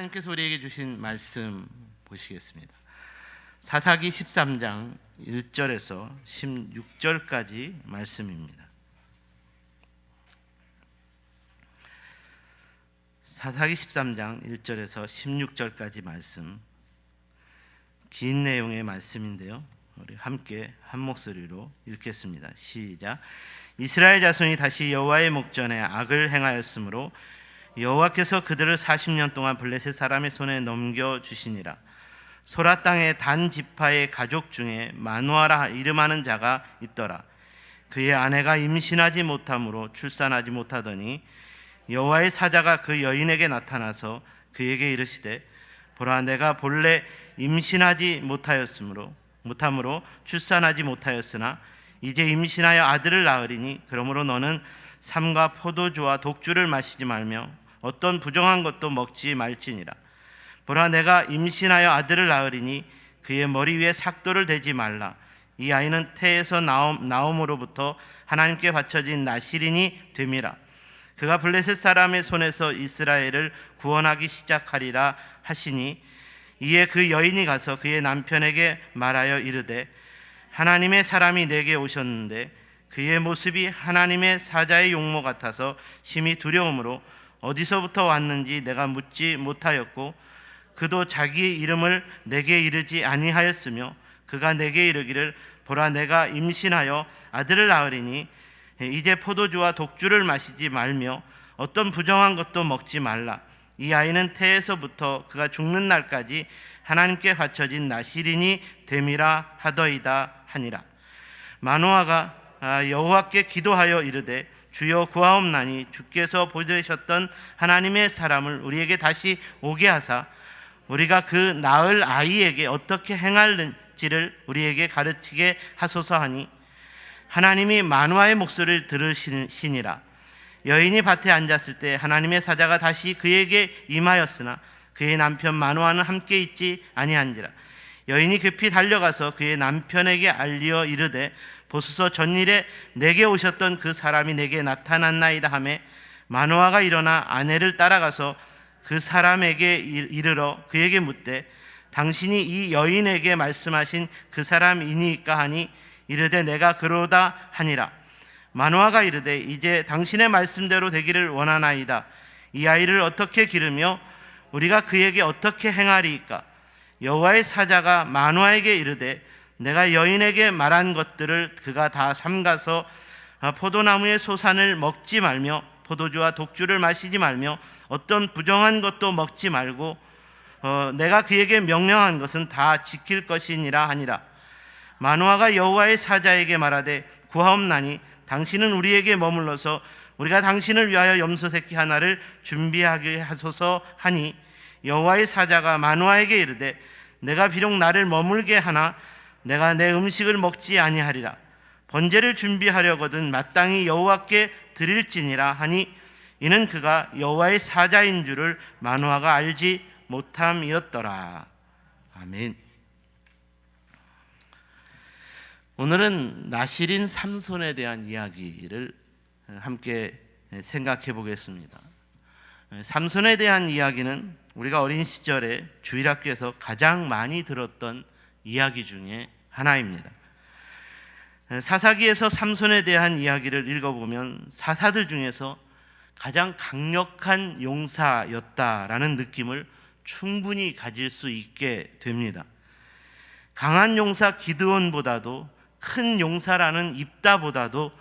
하나님께서 우리에게 주신 말씀 보시겠습니다. 사사기 13장 1절에서 16절까지 말씀입니다. 사사기 13장 1절에서 16절까지 말씀, 긴 내용의 말씀인데요, 우리 함께 한 목소리로 읽겠습니다. 시작. 이스라엘 자손이 다시 여호와의 목전에 악을 행하였으므로 여호와께서 그들을 40년 동안 블레셋 사람의 손에 넘겨주시니라. 소라 땅의 단 지파의 가족 중에 마누아라 이름하는 자가 있더라. 그의 아내가 임신하지 못함으로 출산하지 못하더니 여호와의 사자가 그 여인에게 나타나서 그에게 이르시되, 보라, 내가 본래 임신하지 못함으로 출산하지 못하였으나 이제 임신하여 아들을 낳으리니 그러므로 너는 삼과 포도주와 독주를 마시지 말며 어떤 부정한 것도 먹지 말지니라. 보라, 내가 임신하여 아들을 낳으리니 그의 머리 위에 삭도를 대지 말라. 이 아이는 태에서 나옴으로부터 하나님께 바쳐진 나실인이 됨이라. 그가 블레셋 사람의 손에서 이스라엘을 구원하기 시작하리라 하시니, 이에 그 여인이 가서 그의 남편에게 말하여 이르되, 하나님의 사람이 내게 오셨는데 그의 모습이 하나님의 사자의 용모 같아서 심히 두려움으로 어디서부터 왔는지 내가 묻지 못하였고, 그도 자기 이름을 내게 이르지 아니하였으며, 그가 내게 이르기를, 보라, 내가 임신하여 아들을 낳으리니 이제 포도주와 독주를 마시지 말며 어떤 부정한 것도 먹지 말라. 이 아이는 태에서부터 그가 죽는 날까지 하나님께 바쳐진 나실인이 됨이라 하더이다 하니라. 마노아가 여호와께 기도하여 이르되, 주여 구하옵나니 주께서 보내셨던 하나님의 사람을 우리에게 다시 오게 하사 우리가 그 낳을 아이에게 어떻게 행할지를 우리에게 가르치게 하소서 하니, 하나님이 마누아의 목소리를 들으시니라. 여인이 밭에 앉았을 때 하나님의 사자가 다시 그에게 임하였으나 그의 남편 마누아는 함께 있지 아니한지라. 여인이 급히 달려가서 그의 남편에게 알리어 이르되, 보소서, 전일에 내게 오셨던 그 사람이 내게 나타났나이다 하매, 마누아가 일어나 아내를 따라가서 그 사람에게 이르러 그에게 묻되, 당신이 이 여인에게 말씀하신 그 사람이니까 하니, 이르되 내가 그러다 하니라. 마누아가 이르되, 이제 당신의 말씀대로 되기를 원하나이다. 이 아이를 어떻게 기르며 우리가 그에게 어떻게 행하리이까? 여호와의 사자가 마누아에게 이르되, 내가 여인에게 말한 것들을 그가 다 삼가서 포도나무의 소산을 먹지 말며 포도주와 독주를 마시지 말며 어떤 부정한 것도 먹지 말고 내가 그에게 명령한 것은 다 지킬 것이니라 하니라. 마누아가 여호와의 사자에게 말하되, 구하옵나니 당신은 우리에게 머물러서 우리가 당신을 위하여 염소 새끼 하나를 준비하게 하소서 하니, 여호와의 사자가 마누아에게 이르되, 내가 비록 나를 머물게 하나 내가 내 음식을 먹지 아니하리라. 번제를 준비하려거든 마땅히 여호와께 드릴지니라 하니, 이는 그가 여호와의 사자인 줄을 마누아가 알지 못함이었더라. 아멘. 오늘은 나실인 삼손에 대한 이야기를 함께 생각해 보겠습니다. 삼손에 대한 이야기는 우리가 어린 시절에 주일학교에서 가장 많이 들었던 이야기 중에 하나입니다. 사사기에서 삼손에 대한 이야기를 읽어보면 사사들 중에서 가장 강력한 용사였다라는 느낌을 충분히 가질 수 있게 됩니다. 강한 용사 기드온보다도, 큰 용사라는 입다보다도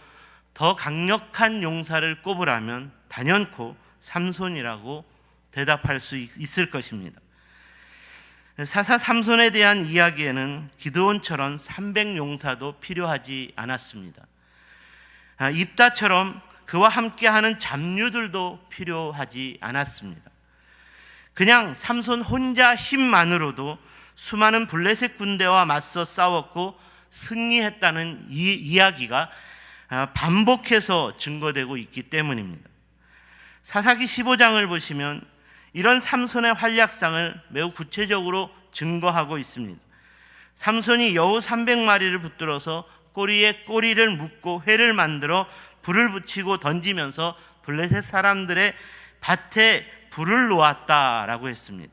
더 강력한 용사를 꼽으라면 단연코 삼손이라고 대답할 수 있을 것입니다. 사사 삼손에 대한 이야기에는 기드온처럼 300용사도 필요하지 않았습니다. 입다처럼 그와 함께하는 잡류들도 필요하지 않았습니다. 그냥 삼손 혼자 힘만으로도 수많은 블레셋 군대와 맞서 싸웠고 승리했다는 이 이야기가 반복해서 증거되고 있기 때문입니다. 사사기 15장을 보시면 이런 삼손의 활약상을 매우 구체적으로 증거하고 있습니다. 삼손이 여우 300마리를 붙들어서 꼬리에 꼬리를 묶고 회를 만들어 불을 붙이고 던지면서 블레셋 사람들의 밭에 불을 놓았다라고 했습니다.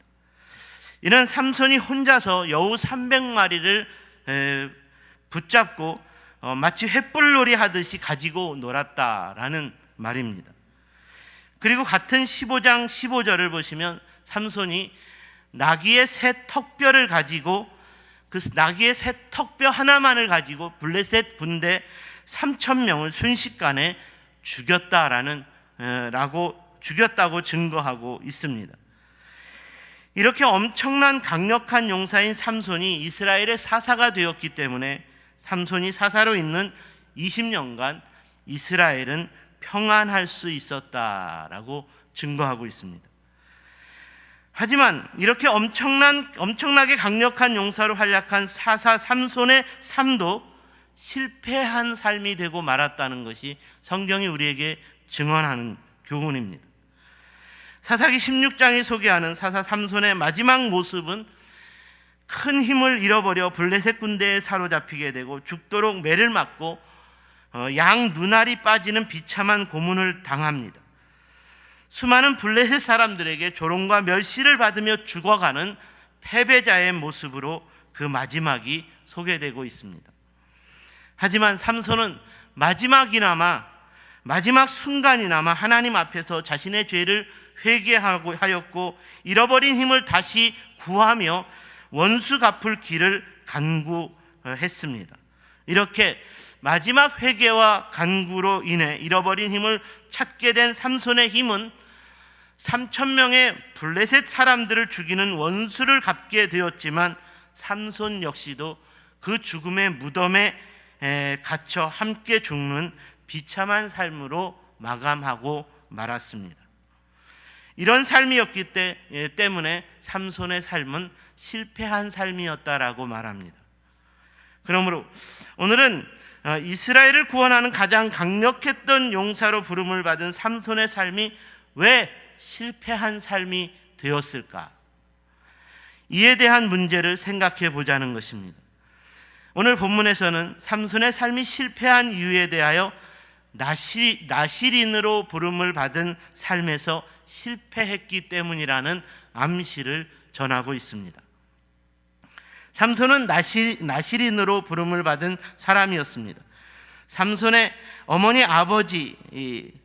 이는 삼손이 혼자서 여우 300마리를 붙잡고 마치 횃불놀이 하듯이 가지고 놀았다라는 말입니다. 그리고 같은 15장 15절을 보시면 삼손이 나귀의 새 턱뼈를 가지고 그 나귀의 새 턱뼈 하나만을 가지고 블레셋 군대 3,000명을 순식간에 죽였다고 증거하고 있습니다. 이렇게 엄청난 강력한 용사인 삼손이 이스라엘의 사사가 되었기 때문에 삼손이 사사로 있는 20년간 이스라엘은 평안할 수 있었다라고 증거하고 있습니다. 하지만 이렇게 엄청나게 강력한 용사로 활약한 사사 삼손의 삶도 실패한 삶이 되고 말았다는 것이 성경이 우리에게 증언하는 교훈입니다. 사사기 16장이 소개하는 사사 삼손의 마지막 모습은 큰 힘을 잃어버려 블레셋 군대에 사로잡히게 되고 죽도록 매를 맞고 양 눈알이 빠지는 비참한 고문을 당합니다. 수많은 블레셋 사람들에게 조롱과 멸시를 받으며 죽어가는 패배자의 모습으로 그 마지막이 소개되고 있습니다. 하지만 삼손은 마지막 순간이나마 하나님 앞에서 자신의 죄를 회개하고 하였고 잃어버린 힘을 다시 구하며 원수 갚을 길을 간구했습니다. 이렇게 마지막 회개와 간구로 인해 잃어버린 힘을 찾게 된 삼손의 힘은 3,000명의 블레셋 사람들을 죽이는 원수를 갚게 되었지만 삼손 역시도 그 죽음의 무덤에 갇혀 함께 죽는 비참한 삶으로 마감하고 말았습니다. 이런 삶이었기 때문에 삼손의 삶은 실패한 삶이었다라고 말합니다. 그러므로 오늘은 이스라엘을 구원하는 가장 강력했던 용사로 부름을 받은 삼손의 삶이 왜 실패한 삶이 되었을까? 이에 대한 문제를 생각해 보자는 것입니다. 오늘 본문에서는 삼손의 삶이 실패한 이유에 대하여 나실인으로 부름을 받은 삶에서 실패했기 때문이라는 암시를 전하고 있습니다. 삼손은 나실인으로 부름을 받은 사람이었습니다. 삼손의 어머니 아버지,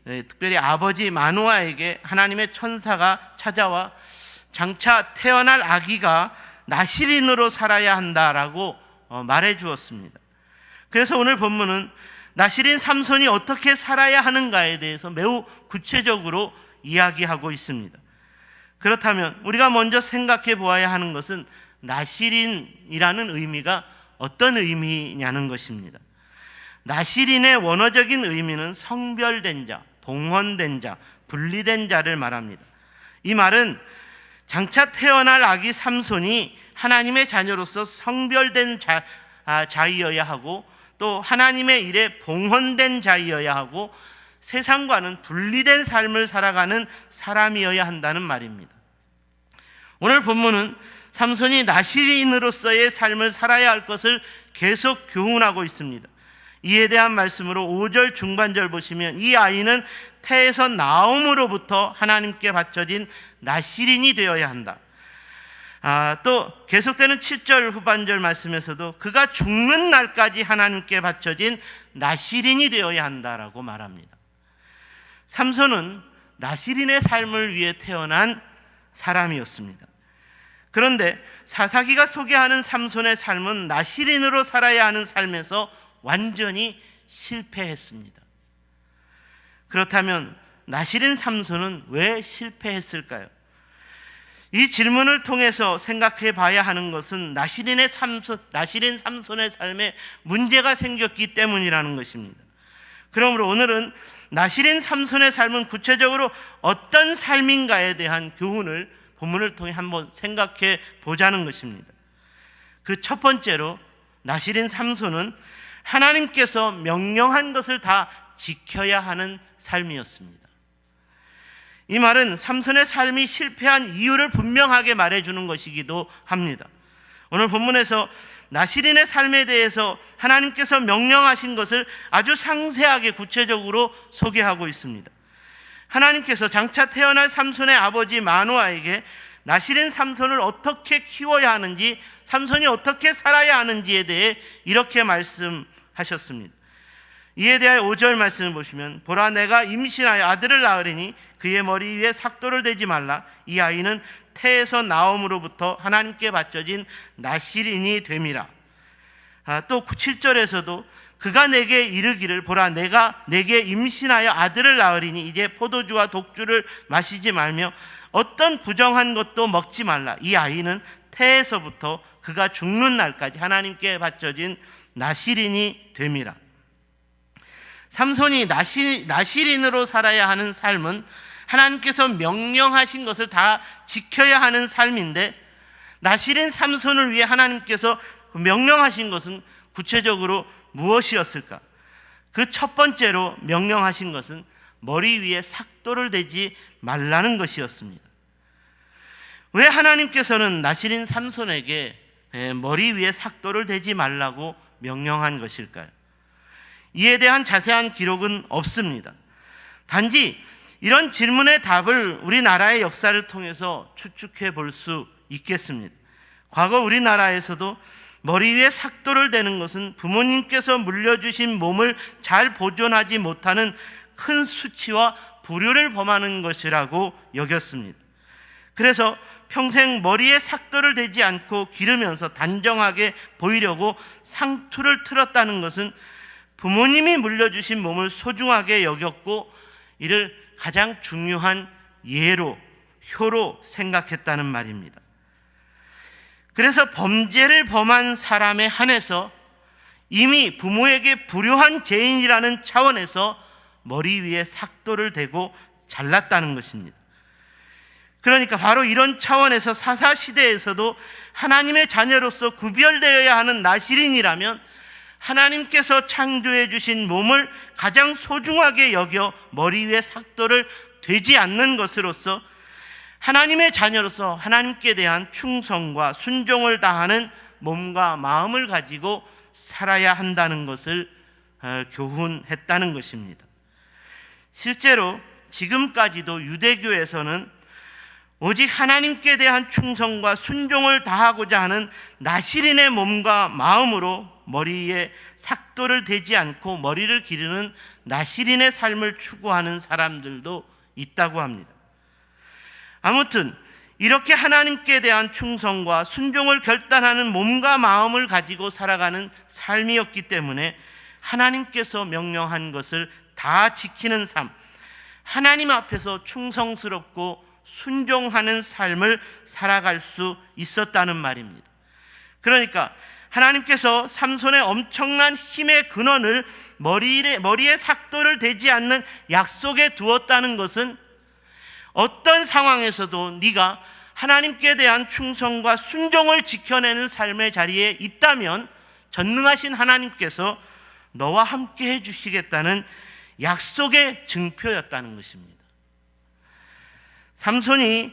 특별히 아버지 마노아에게 하나님의 천사가 찾아와 장차 태어날 아기가 나실인으로 살아야 한다라고 말해 주었습니다. 그래서 오늘 본문은 나실인 삼손이 어떻게 살아야 하는가에 대해서 매우 구체적으로 이야기하고 있습니다. 그렇다면 우리가 먼저 생각해 보아야 하는 것은 나실인이라는 의미가 어떤 의미냐는 것입니다. 나실인의 원어적인 의미는 성별된 자, 봉헌된 자, 분리된 자를 말합니다. 이 말은 장차 태어날 아기 삼손이 하나님의 자녀로서 성별된 자이어야 하고 또 하나님의 일에 봉헌된 자이어야 하고 세상과는 분리된 삶을 살아가는 사람이어야 한다는 말입니다. 오늘 본문은 삼손이 나실인으로서의 삶을 살아야 할 것을 계속 교훈하고 있습니다. 이에 대한 말씀으로 5절 중반절 보시면 이 아이는 태에서 나옴으로부터 하나님께 바쳐진 나실인이 되어야 한다. 또 계속되는 7절 후반절 말씀에서도 그가 죽는 날까지 하나님께 바쳐진 나실인이 되어야 한다라고 말합니다. 삼손은 나실인의 삶을 위해 태어난 사람이었습니다. 그런데 사사기가 소개하는 삼손의 삶은 나실인으로 살아야 하는 삶에서 완전히 실패했습니다. 그렇다면 나실인 삼손은 왜 실패했을까요? 이 질문을 통해서 생각해 봐야 하는 것은 나실인 삼손의 삶에 문제가 생겼기 때문이라는 것입니다. 그러므로 오늘은 나실인 삼손의 삶은 구체적으로 어떤 삶인가에 대한 교훈을 본문을 통해 한번 생각해 보자는 것입니다. 그 첫 번째로 나실인 삼손은 하나님께서 명령한 것을 다 지켜야 하는 삶이었습니다. 이 말은 삼손의 삶이 실패한 이유를 분명하게 말해주는 것이기도 합니다. 오늘 본문에서 나실인의 삶에 대해서 하나님께서 명령하신 것을 아주 상세하게 구체적으로 소개하고 있습니다. 하나님께서 장차 태어날 삼손의 아버지 마노아에게 나실인 삼손을 어떻게 키워야 하는지, 삼손이 어떻게 살아야 하는지에 대해 이렇게 말씀하셨습니다. 이에 대하여 5절 말씀을 보시면, 보라, 내가 임신하여 아들을 낳으리니 그의 머리 위에 삭도를 대지 말라. 이 아이는 태에서 나옴으로부터 하나님께 바쳐진 나실인이 됨이라. 또 7절에서도 그가 내게 이르기를, 보라, 내가 내게 임신하여 아들을 낳으리니 이제 포도주와 독주를 마시지 말며 어떤 부정한 것도 먹지 말라. 이 아이는 태에서부터 그가 죽는 날까지 하나님께 바쳐진 나실인이 됨이라. 삼손이 나실인으로 살아야 하는 삶은 하나님께서 명령하신 것을 다 지켜야 하는 삶인데, 나실인 삼손을 위해 하나님께서 명령하신 것은 구체적으로 무엇이었을까? 그 첫 번째로 명령하신 것은 머리 위에 삭도를 대지 말라는 것이었습니다. 왜 하나님께서는 나실인 삼손에게 머리 위에 삭도를 대지 말라고 명령한 것일까요? 이에 대한 자세한 기록은 없습니다. 단지 이런 질문의 답을 우리나라의 역사를 통해서 추측해 볼 수 있겠습니다. 과거 우리나라에서도 머리 위에 삭도를 대는 것은 부모님께서 물려주신 몸을 잘 보존하지 못하는 큰 수치와 불효를 범하는 것이라고 여겼습니다. 그래서 평생 머리에 삭도를 대지 않고 기르면서 단정하게 보이려고 상투를 틀었다는 것은 부모님이 물려주신 몸을 소중하게 여겼고 이를 가장 중요한 예로, 효로 생각했다는 말입니다. 그래서 범죄를 범한 사람에 한해서 이미 부모에게 불효한 죄인이라는 차원에서 머리 위에 삭도를 대고 잘랐다는 것입니다. 그러니까 바로 이런 차원에서 사사시대에서도 하나님의 자녀로서 구별되어야 하는 나실인이라면 하나님께서 창조해 주신 몸을 가장 소중하게 여겨 머리 위에 삭도를 대지 않는 것으로서 하나님의 자녀로서 하나님께 대한 충성과 순종을 다하는 몸과 마음을 가지고 살아야 한다는 것을 교훈했다는 것입니다. 실제로 지금까지도 유대교에서는 오직 하나님께 대한 충성과 순종을 다하고자 하는 나실인의 몸과 마음으로 머리에 삭도를 대지 않고 머리를 기르는 나실인의 삶을 추구하는 사람들도 있다고 합니다. 아무튼 이렇게 하나님께 대한 충성과 순종을 결단하는 몸과 마음을 가지고 살아가는 삶이었기 때문에 하나님께서 명령한 것을 다 지키는 삶, 하나님 앞에서 충성스럽고 순종하는 삶을 살아갈 수 있었다는 말입니다. 그러니까 하나님께서 삼손의 엄청난 힘의 근원을 머리에 삭도를 대지 않는 약속에 두었다는 것은 어떤 상황에서도 네가 하나님께 대한 충성과 순종을 지켜내는 삶의 자리에 있다면 전능하신 하나님께서 너와 함께 해주시겠다는 약속의 증표였다는 것입니다. 삼손이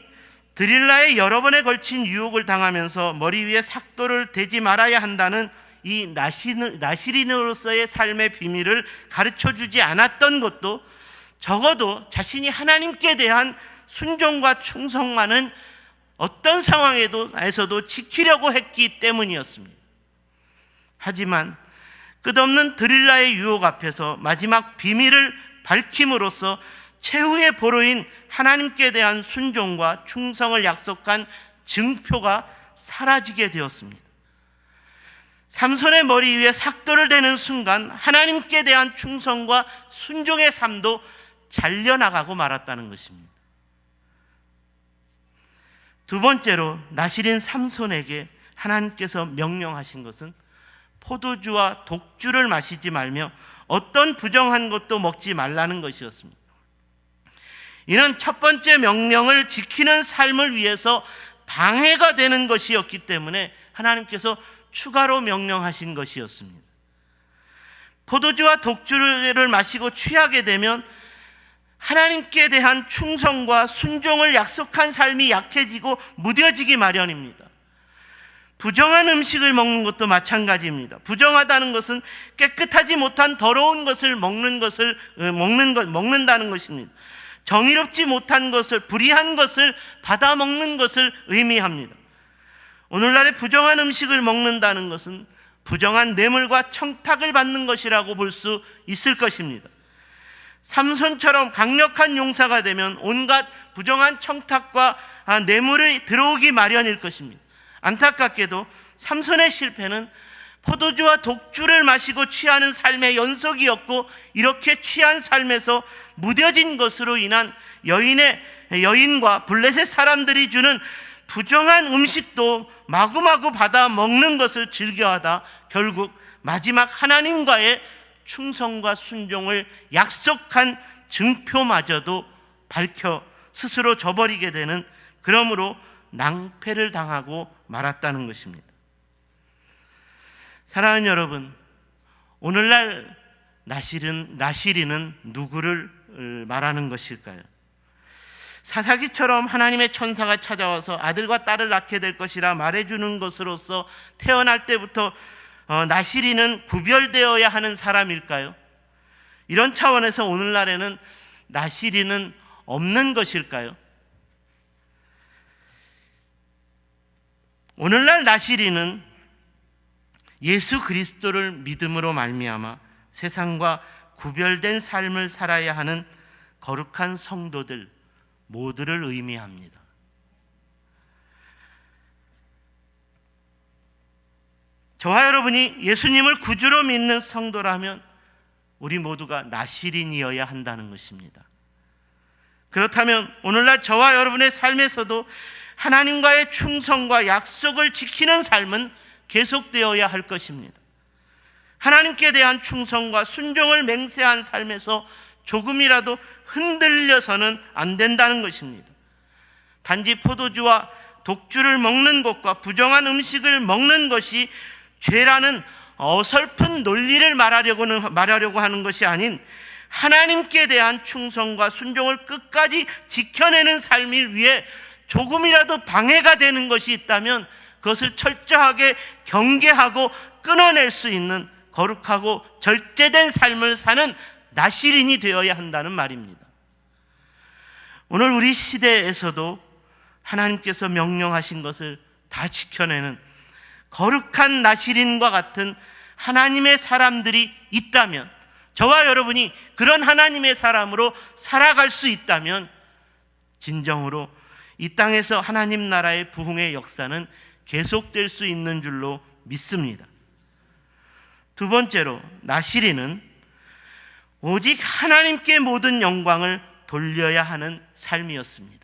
드릴라에 여러 번에 걸친 유혹을 당하면서 머리 위에 삭도를 대지 말아야 한다는 이 나실인으로서의 삶의 비밀을 가르쳐주지 않았던 것도 적어도 자신이 하나님께 대한 순종과 충성만은 어떤 상황에서도 지키려고 했기 때문이었습니다. 하지만 끝없는 드릴라의 유혹 앞에서 마지막 비밀을 밝힘으로써 최후의 보루인 하나님께 대한 순종과 충성을 약속한 증표가 사라지게 되었습니다. 삼손의 머리 위에 삭도를 대는 순간 하나님께 대한 충성과 순종의 삶도 잘려나가고 말았다는 것입니다. 두 번째로 나실인 삼손에게 하나님께서 명령하신 것은 포도주와 독주를 마시지 말며 어떤 부정한 것도 먹지 말라는 것이었습니다. 이는 첫 번째 명령을 지키는 삶을 위해서 방해가 되는 것이었기 때문에 하나님께서 추가로 명령하신 것이었습니다. 포도주와 독주를 마시고 취하게 되면 하나님께 대한 충성과 순종을 약속한 삶이 약해지고 무뎌지기 마련입니다. 부정한 음식을 먹는 것도 마찬가지입니다. 부정하다는 것은 깨끗하지 못한 더러운 것을 먹는다는 것입니다. 정의롭지 못한 것을, 불의한 것을 받아먹는 것을 의미합니다. 오늘날의 부정한 음식을 먹는다는 것은 부정한 뇌물과 청탁을 받는 것이라고 볼 수 있을 것입니다. 삼손처럼 강력한 용사가 되면 온갖 부정한 청탁과 뇌물이 들어오기 마련일 것입니다. 안타깝게도 삼손의 실패는 포도주와 독주를 마시고 취하는 삶의 연속이었고, 이렇게 취한 삶에서 무뎌진 것으로 인한 여인과 블레셋 사람들이 주는 부정한 음식도 마구마구 받아 먹는 것을 즐겨하다 결국 마지막 하나님과의 충성과 순종을 약속한 증표마저도 밝혀 스스로 저버리게 되는, 그러므로 낭패를 당하고 말았다는 것입니다. 사랑하는 여러분, 오늘날 나시린은 누구를 말하는 것일까요? 사사기처럼 하나님의 천사가 찾아와서 아들과 딸을 낳게 될 것이라 말해주는 것으로서 태어날 때부터 나시린은 구별되어야 하는 사람일까요? 이런 차원에서 오늘날에는 나시린은 없는 것일까요? 오늘날 나시린은 예수 그리스도를 믿음으로 말미암아 세상과 구별된 삶을 살아야 하는 거룩한 성도들 모두를 의미합니다. 저와 여러분이 예수님을 구주로 믿는 성도라면 우리 모두가 나시린이어야 한다는 것입니다. 그렇다면 오늘날 저와 여러분의 삶에서도 하나님과의 충성과 약속을 지키는 삶은 계속되어야 할 것입니다. 하나님께 대한 충성과 순종을 맹세한 삶에서 조금이라도 흔들려서는 안 된다는 것입니다. 단지 포도주와 독주를 먹는 것과 부정한 음식을 먹는 것이 죄라는 어설픈 논리를 말하려고 하는 것이 아닌, 하나님께 대한 충성과 순종을 끝까지 지켜내는 삶을 위해 조금이라도 방해가 되는 것이 있다면 그것을 철저하게 경계하고 끊어낼 수 있는 거룩하고 절제된 삶을 사는 나시린이 되어야 한다는 말입니다. 오늘 우리 시대에서도 하나님께서 명령하신 것을 다 지켜내는 거룩한 나시린과 같은 하나님의 사람들이 있다면, 저와 여러분이 그런 하나님의 사람으로 살아갈 수 있다면 진정으로 이 땅에서 하나님 나라의 부흥의 역사는 계속될 수 있는 줄로 믿습니다. 두 번째로, 나시린은 오직 하나님께 모든 영광을 돌려야 하는 삶이었습니다.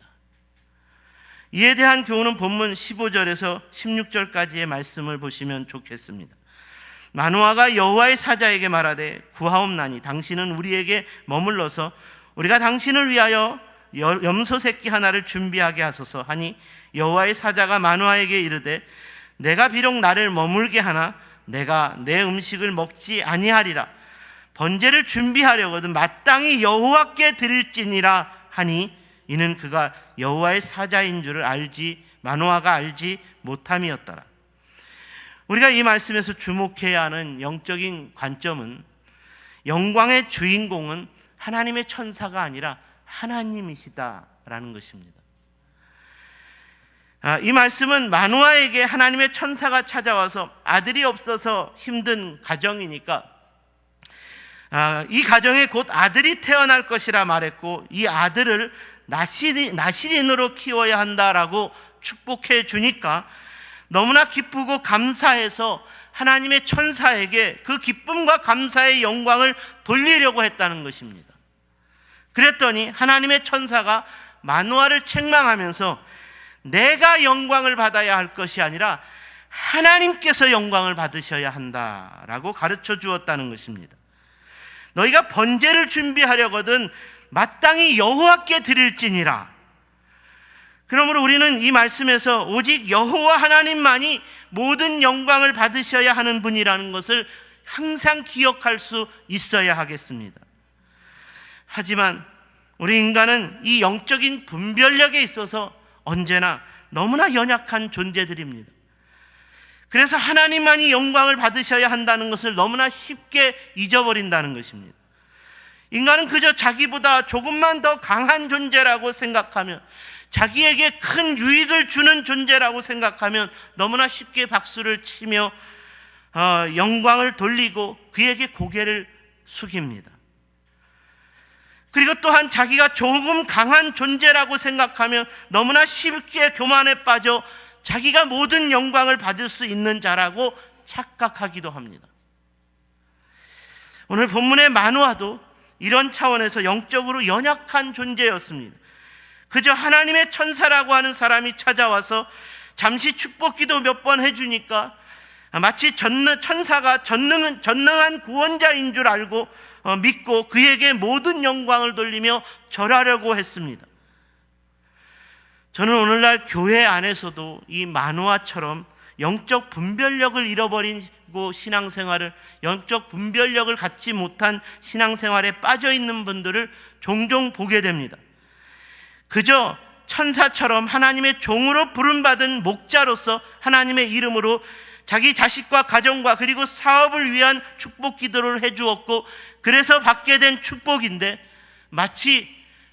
이에 대한 교훈은 본문 15절에서 16절까지의 말씀을 보시면 좋겠습니다. 마노아가 여호와의 사자에게 말하되 구하옵나니 당신은 우리에게 머물러서 우리가 당신을 위하여 염소 새끼 하나를 준비하게 하소서 하니, 여호와의 사자가 마노아에게 이르되 내가 비록 나를 머물게 하나 내가 내 음식을 먹지 아니하리라. 번제를 준비하려거든 마땅히 여호와께 드릴지니라 하니, 이는 그가 여호와의 사자인 줄을 마노아가 알지 못함이었더라. 우리가 이 말씀에서 주목해야 하는 영적인 관점은, 영광의 주인공은 하나님의 천사가 아니라 하나님이시다라는 것입니다. 이 말씀은 마노아에게 하나님의 천사가 찾아와서 아들이 없어서 힘든 가정이니까 이 가정에 곧 아들이 태어날 것이라 말했고, 이 아들을 나시린으로 키워야 한다라고 축복해 주니까 너무나 기쁘고 감사해서 하나님의 천사에게 그 기쁨과 감사의 영광을 돌리려고 했다는 것입니다. 그랬더니 하나님의 천사가 마노아를 책망하면서 내가 영광을 받아야 할 것이 아니라 하나님께서 영광을 받으셔야 한다라고 가르쳐 주었다는 것입니다. 너희가 번제를 준비하려거든 마땅히 여호와께 드릴지니라. 그러므로 우리는 이 말씀에서 오직 여호와 하나님만이 모든 영광을 받으셔야 하는 분이라는 것을 항상 기억할 수 있어야 하겠습니다. 하지만 우리 인간은 이 영적인 분별력에 있어서 언제나 너무나 연약한 존재들입니다. 그래서 하나님만이 영광을 받으셔야 한다는 것을 너무나 쉽게 잊어버린다는 것입니다. 인간은 그저 자기보다 조금만 더 강한 존재라고 생각하면, 자기에게 큰 유익을 주는 존재라고 생각하면 너무나 쉽게 박수를 치며 영광을 돌리고 그에게 고개를 숙입니다. 그리고 또한 자기가 조금 강한 존재라고 생각하면 너무나 쉽게 교만에 빠져 자기가 모든 영광을 받을 수 있는 자라고 착각하기도 합니다. 오늘 본문의 마노아도 이런 차원에서 영적으로 연약한 존재였습니다. 그저 하나님의 천사라고 하는 사람이 찾아와서 잠시 축복기도 몇 번 해주니까 마치 천사가 전능한 구원자인 줄 알고 믿고 그에게 모든 영광을 돌리며 절하려고 했습니다. 저는 오늘날 교회 안에서도 이 마노아처럼 영적 분별력을 잃어버리고 영적 분별력을 갖지 못한 신앙생활에 빠져 있는 분들을 종종 보게 됩니다. 그저 천사처럼 하나님의 종으로 부름받은 목자로서 하나님의 이름으로 자기 자식과 가정과 그리고 사업을 위한 축복 기도를 해주었고, 그래서 받게 된 축복인데 마치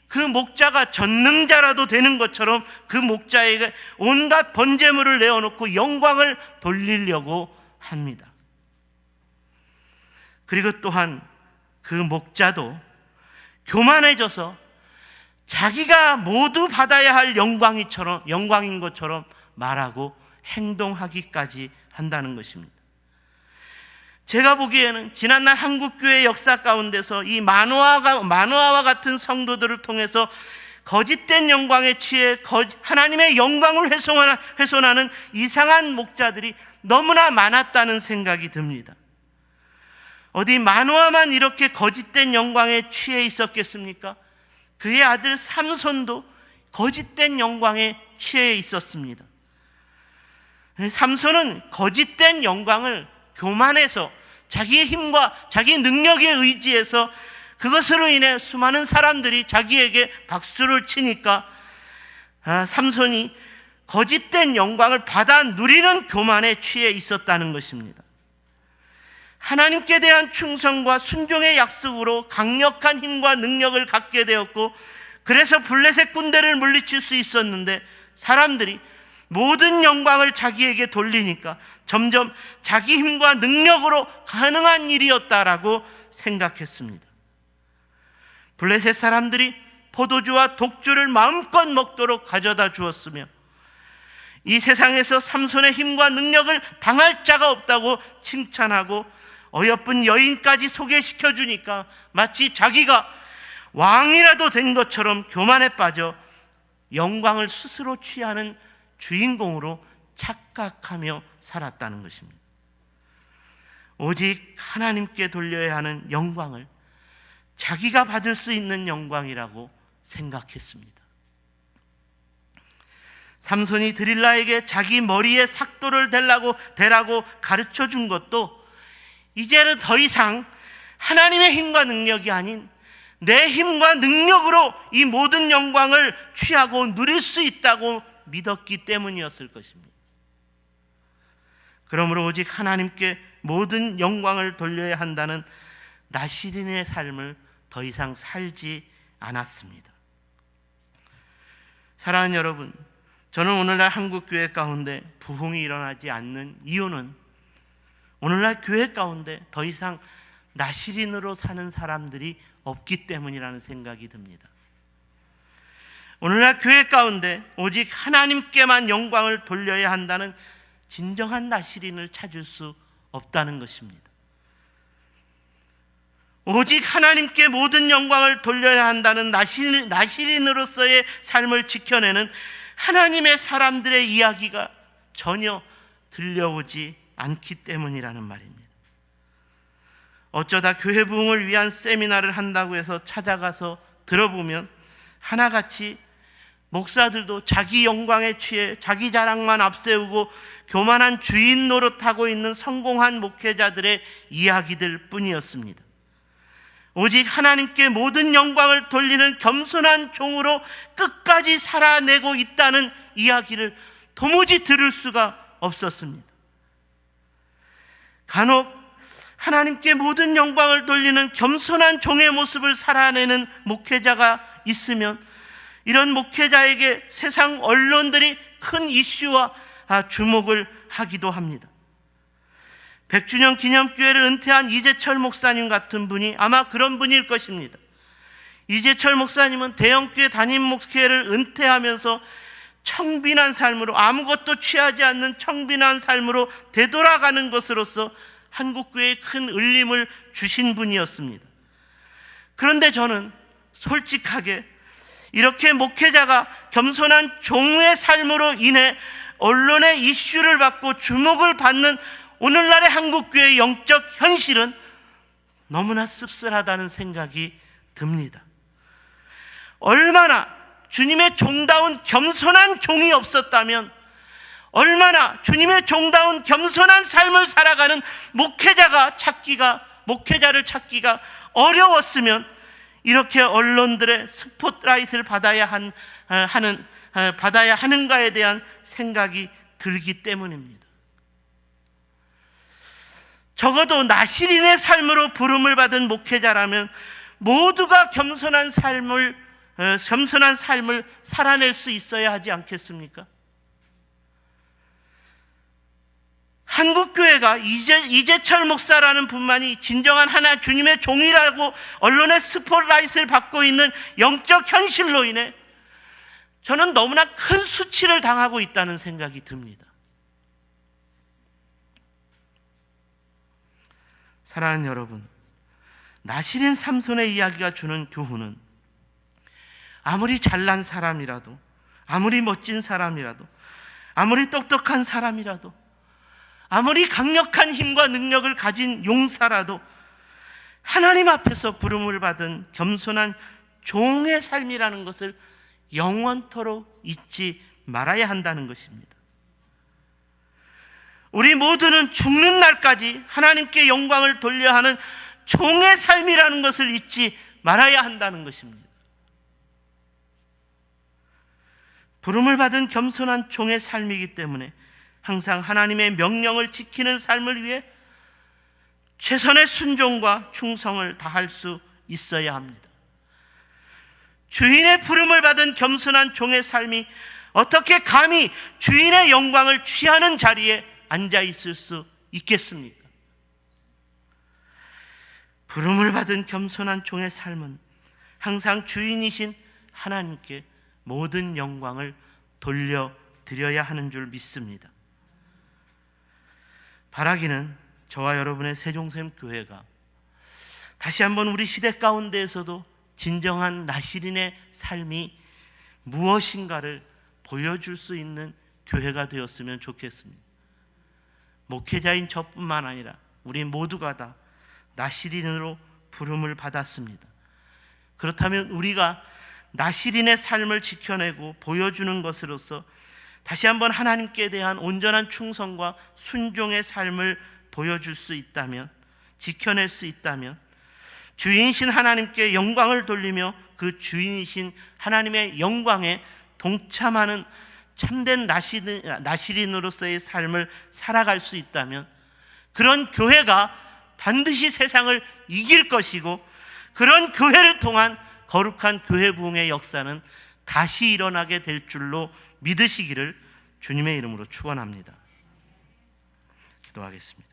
그 목자가 전능자라도 되는 것처럼 그 목자에게 온갖 번제물을 내어놓고 영광을 돌리려고 합니다. 그리고 또한 그 목자도 교만해져서 자기가 모두 받아야 할 영광인 것처럼 말하고 행동하기까지 한다는 것입니다. 제가 보기에는 지난날 한국교회 역사 가운데서 이 마노아와 같은 성도들을 통해서 거짓된 영광에 취해 하나님의 영광을 훼손하는 이상한 목자들이 너무나 많았다는 생각이 듭니다. 어디 마노아만 이렇게 거짓된 영광에 취해 있었겠습니까? 그의 아들 삼손도 거짓된 영광에 취해 있었습니다. 삼손은 거짓된 영광을 교만해서 자기의 힘과 자기 능력에 의지해서 그것으로 인해 수많은 사람들이 자기에게 박수를 치니까 삼손이 거짓된 영광을 받아 누리는 교만에 취해 있었다는 것입니다. 하나님께 대한 충성과 순종의 약속으로 강력한 힘과 능력을 갖게 되었고, 그래서 블레셋 군대를 물리칠 수 있었는데 사람들이 모든 영광을 자기에게 돌리니까 점점 자기 힘과 능력으로 가능한 일이었다라고 생각했습니다. 블레셋 사람들이 포도주와 독주를 마음껏 먹도록 가져다 주었으며 이 세상에서 삼손의 힘과 능력을 당할 자가 없다고 칭찬하고 어여쁜 여인까지 소개시켜 주니까 마치 자기가 왕이라도 된 것처럼 교만에 빠져 영광을 스스로 취하는 주인공으로 착각하며 살았다는 것입니다. 오직 하나님께 돌려야 하는 영광을 자기가 받을 수 있는 영광이라고 생각했습니다. 삼손이 드릴라에게 자기 머리에 삭도를 대라고 가르쳐 준 것도 이제는 더 이상 하나님의 힘과 능력이 아닌 내 힘과 능력으로 이 모든 영광을 취하고 누릴 수 있다고 믿었기 때문이었을 것입니다. 그러므로 오직 하나님께 모든 영광을 돌려야 한다는 나시린의 삶을 더 이상 살지 않았습니다. 사랑하는 여러분, 저는 오늘날 한국교회 가운데 부흥이 일어나지 않는 이유는 오늘날 교회 가운데 더 이상 나시린으로 사는 사람들이 없기 때문이라는 생각이 듭니다. 오늘날 교회 가운데 오직 하나님께만 영광을 돌려야 한다는 진정한 나시린을 찾을 수 없다는 것입니다. 오직 하나님께 모든 영광을 돌려야 한다는 나시린으로서의 삶을 지켜내는 하나님의 사람들의 이야기가 전혀 들려오지 않기 때문이라는 말입니다. 어쩌다 교회 부흥을 위한 세미나를 한다고 해서 찾아가서 들어보면 하나같이 목사들도 자기 영광에 취해 자기 자랑만 앞세우고 교만한 주인 노릇하고 있는 성공한 목회자들의 이야기들 뿐이었습니다. 오직 하나님께 모든 영광을 돌리는 겸손한 종으로 끝까지 살아내고 있다는 이야기를 도무지 들을 수가 없었습니다. 간혹 하나님께 모든 영광을 돌리는 겸손한 종의 모습을 살아내는 목회자가 있으면 이런 목회자에게 세상 언론들이 큰 이슈와 주목을 하기도 합니다. 100주년 기념교회를 은퇴한 이재철 목사님 같은 분이 아마 그런 분일 것입니다. 이재철 목사님은 대형교회 담임 목회를 은퇴하면서 청빈한 삶으로, 아무것도 취하지 않는 청빈한 삶으로 되돌아가는 것으로서 한국교회에 큰 울림을 주신 분이었습니다. 그런데 저는 솔직하게 이렇게 목회자가 겸손한 종의 삶으로 인해 언론의 이슈를 받고 주목을 받는 오늘날의 한국교회의 영적 현실은 너무나 씁쓸하다는 생각이 듭니다. 얼마나 주님의 종다운 겸손한 종이 없었다면, 얼마나 주님의 종다운 겸손한 삶을 살아가는 목회자를 찾기가 어려웠으면 이렇게 언론들의 스포트라이트를 받아야 하는가에 대한 생각이 들기 때문입니다. 적어도 나시린의 삶으로 부름을 받은 목회자라면 모두가 겸손한 삶을 살아낼 수 있어야 하지 않겠습니까? 한국교회가 이재철 목사라는 분만이 진정한 하나 주님의 종이라고 언론의 스포트라이트를 받고 있는 영적 현실로 인해 저는 너무나 큰 수치를 당하고 있다는 생각이 듭니다. 사랑하는 여러분, 나시린 삼손의 이야기가 주는 교훈은 아무리 잘난 사람이라도, 아무리 멋진 사람이라도, 아무리 똑똑한 사람이라도, 아무리 강력한 힘과 능력을 가진 용사라도 하나님 앞에서 부름을 받은 겸손한 종의 삶이라는 것을 영원토록 잊지 말아야 한다는 것입니다. 우리 모두는 죽는 날까지 하나님께 영광을 돌려야 하는 종의 삶이라는 것을 잊지 말아야 한다는 것입니다. 부름을 받은 겸손한 종의 삶이기 때문에 항상 하나님의 명령을 지키는 삶을 위해 최선의 순종과 충성을 다할 수 있어야 합니다. 주인의 부름을 받은 겸손한 종의 삶이 어떻게 감히 주인의 영광을 취하는 자리에 앉아 있을 수 있겠습니까? 부름을 받은 겸손한 종의 삶은 항상 주인이신 하나님께 모든 영광을 돌려드려야 하는 줄 믿습니다. 바라기는 저와 여러분의 세종샘교회가 다시 한번 우리 시대 가운데에서도 진정한 나시린의 삶이 무엇인가를 보여줄 수 있는 교회가 되었으면 좋겠습니다. 목회자인 저뿐만 아니라 우리 모두가 다 나시린으로 부름을 받았습니다. 그렇다면 우리가 나시린의 삶을 지켜내고 보여주는 것으로서 다시 한번 하나님께 대한 온전한 충성과 순종의 삶을 보여줄 수 있다면, 지켜낼 수 있다면 주인이신 하나님께 영광을 돌리며 그 주인이신 하나님의 영광에 동참하는 참된 나시린으로서의 삶을 살아갈 수 있다면 그런 교회가 반드시 세상을 이길 것이고, 그런 교회를 통한 거룩한 교회 부흥의 역사는 다시 일어나게 될 줄로 믿으시기를 주님의 이름으로 축원합니다. 기도하겠습니다.